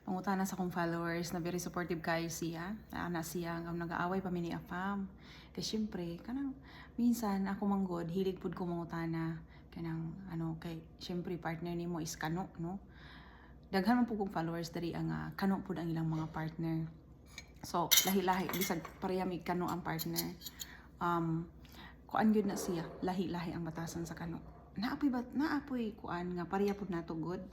Pangutana sa akong followers na very supportive kayo siya. Na siya ang nag-aaway pa mini afam. Kay syempre kanang minsan ako manggod hilig pud ko mangutana kanang kay syempre partner nimo is kano no. Daghan man pud kong followers diri ang kano pud ang ilang mga partner. So lahi-lahi bisag pareha mi kano ang partner. Kuan gyud na siya, lahi-lahi ang batasan sa kano. Naapoy kuan nga pareha pud nato good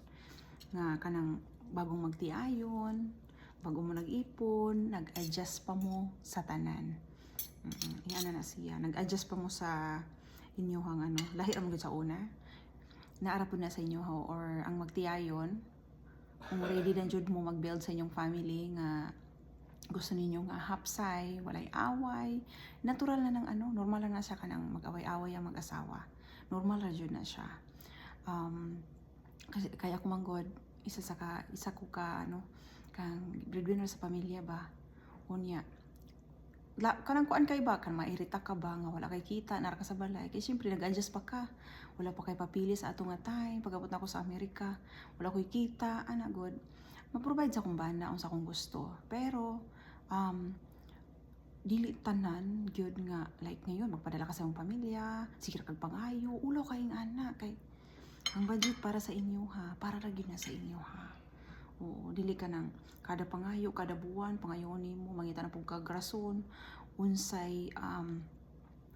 nga kanang bagong magtiayon, bago mo nag-ipon, nag-adjust pa mo sa tanan. Yan na siya, nag-adjust pa mo sa inyong lahi ra mo sa una. Naara pud na sa inyo or ang magtiayon, kung ready na jud mo mag-build sa inyong family nga gusto ninyo nga hapsay, walay away, natural na ng normal lang na siya kanang mag-away-away ang mag-asawa. Normal ra jud na siya. Kasi kaya ko manggod isa ko kang breadwinner sa pamilya ba. Unya kanang kuan kay ba kan mairita ka ba nga wala kay kita nara ka sa balay kay syempre nag-adjust pa ka, wala pa kay papili sa ato nga time pagabot na ko sa Amerika, wala koy kita ana god ma-provide sa akong bana unsa akong gusto pero dili tanan gyud nga like ngayon magpadala ka sa imong pamilya sige ra kag pangayo ulo kay ana kay ang budget para sa inyo ha, para ra gyud na sa inyo ha. Oo, dili ka nang kada pangayo, kada buwan pangayon nimo mangita na pug kag rason unsay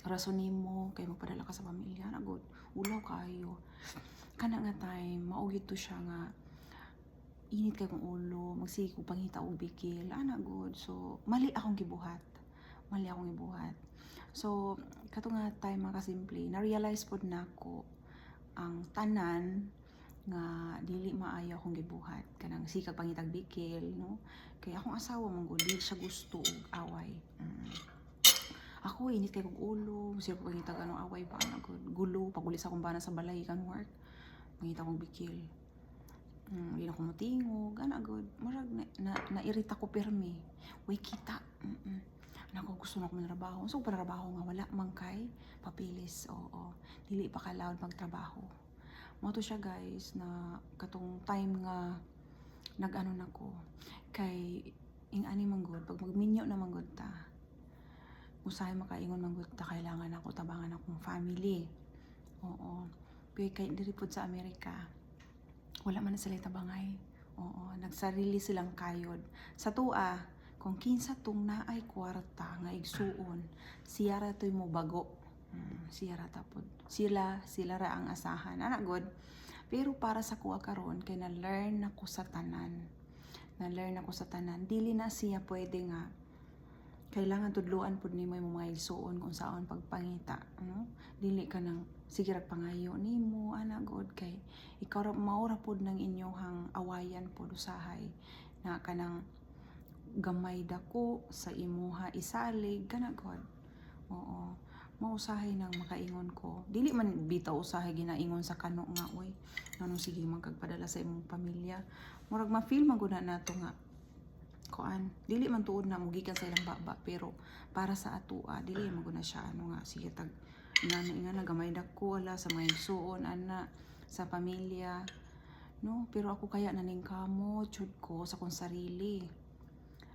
rason nimo kay magpadala ka sa pamilya na good. Ulaw kayo. Kana nga time mao gyud to siya nga init kay kong ulo, magsige ko pangita og bikil, ana good. So mali akong gibuhat. So kato nga time mga kasimple, na-realize pod nako ang tanan nga dili maayo akong gibuhat kanang sikag pangitag bikil no kay akong asawa man gud dili siya gusto og away. Ako init kay kog ulo sige ko pangitag away pa ana gud gulo pagulis akong bana sa balay kan work pangita kong bikil. Di na ko motingog ana gud murag nairita ko permi way kita. Nako gusto na ko trabaho so trabaho nga wala man kay papilis oo dili pa ka allowed magtrabaho mo to siya guys na katong time nga nag-ano nako kay ing-ani man gud pag magminyo na man gud ta usahay makaingon man gud ta kailangan ako tabangan akong family oo pero kay diri pud sa Amerika wala man na sila tabangay oo nagsarili silang kayod sa tua kung kinsa tong naay kwarta nga igsuon siya ra toy mo bago siya ra tapod sila ra ang asahan ana god pero para sa kuha karon kay na-learn ako sa tanan dili na siya pwede nga kailangan tudloan pud nimo imong mga igsuon kung saon pagpangita dili ka nang sige ra pangayo nimo ana god kay ikaw ra maura pud nang inyohang awayan pud usahay na kanang gamay dako sa imuha isalig kana god oo mausahay nang makaingon ko dili man bitaw usahay ginaingon sa kano nga oy nganong sige magkagpadala sa imong pamilya murag ma-feel man gud nato nga kuan dili man tuod na mugikan sa ilang baba pero para sa atoa dili man gud na siya nga sige tag ingana gamay dako ala sa mga igsuon ana sa pamilya no pero ako kaya naning kamo jud ko sa kong sarili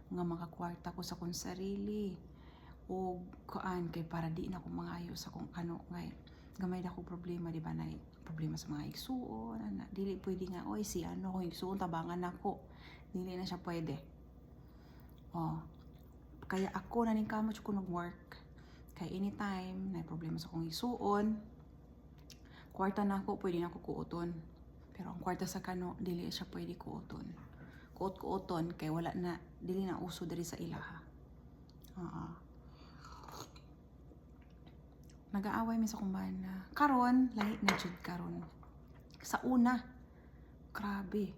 nga makakwarta ko sa kong sarili o kuan kay para di na ko mangayo sa kung ano ngay gamay na ko problema di ba na problema sa mga igsuon ana dili pwede nga oy si kung igsuon tabangan nako dili na siya pwede kaya ako naning kamo ko nag-work kay anytime na problema sa kong igsuon kwarta nako pwede na ko kuoton pero ang kwarta sa kano dili siya pwede kuoton kuot-kuoton kay wala na dili na uso diri sa ilaha. Nag-aaway mi sa kumbana. Karon lahi na jud karon. Sa una grabe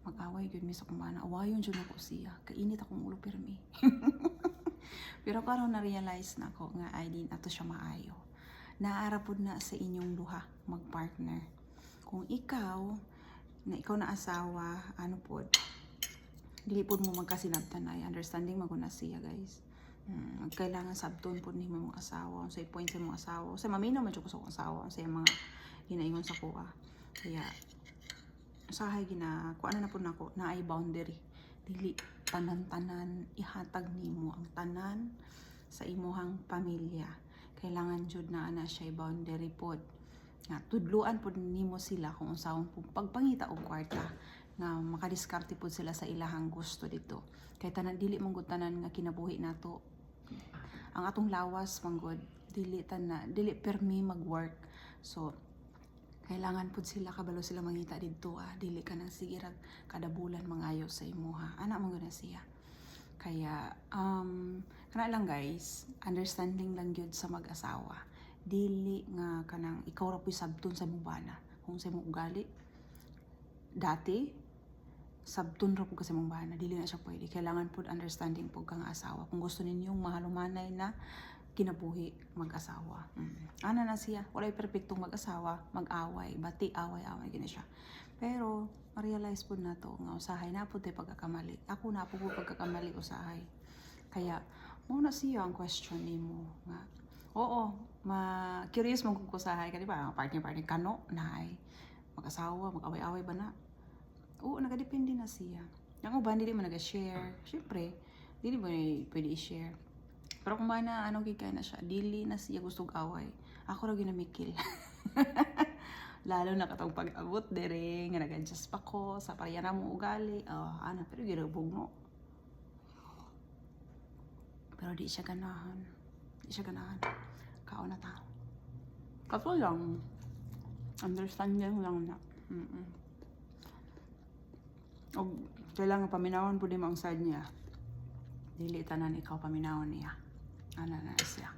mag-away gyud mi sa kumbana. Awayon jud ako siya. Kainit akong ulo pirmi. Pero karon na realize na ko nga ay din ato siya maayo. Naara pud na sa inyong duha magpartner. Kung ikaw na asawa ano pod dili pod mo magkasinabtan ay understanding maguna siya guys kailangan sabton pod ni mong asawa sa point sa mong asawa sa mamino man jud ko sa akong asawa sa mga ginaingon sa kuha kaya usahay gina kuan na pod nako na ay boundary dili tanan-tanan ihatag nimo ang tanan sa imuhang pamilya. Kailangan jud na ana siya boundary pod nga tudluan pod nimo sila kung unsahon pagpangita og kwarta nga makadiskarte pod sila sa ilahang gusto dito. Kay tanan dili man gud tanan nga kinabuhi nato ang atong lawas manggod, dili permi mag-work. So kailangan pud sila kabalo sila mangita didto, dili ka nang sige ra kada bulan mangayo sa imuha, ana man gud na siya. Kaya kana lang guys, understanding lang gyud sa mag-asawa, dili nga kanang ikaw ra puy sabton sa imong bana kung sa imong ugali dati sabton ra pud ka sa imong bana, dili na siya pwede. Kailangan pud understanding pud ka nga asawa kung gusto ninyong mahalumanay na kinabuhi mag-asawa. Ana na siya, walay perpektong mag-asawa, mag-away, bati away gini siya. Pero ma-realize pud nato nga usahay na pud tay pagkakamali. Ako na pud pagkakamali usahay. Kaya mo na siya ang question nimo nga oo, curious man kung usahay ka, di ba? Partner kano naay mag-asawa, mag-away-away ba na? Oo, nagadepende na siya. Ang uban dili man naga-share. Syempre, dili mo pwede i-share. Pero kung ba na anong gigay na siya, dili na siya gustong away. Ako ra ginamikil. Lalo na katong pag-abot dere nga nag-adjust pa ko sa pareha na mo ugali. Ana pero ginabog no. Pero di siya ganahan. Kaon na ta. Kato lang. Understanding lang na. Og kailangan paminawon po di mo ang side niya. Dili tanan ikaw paminawon niya. Ana na siya.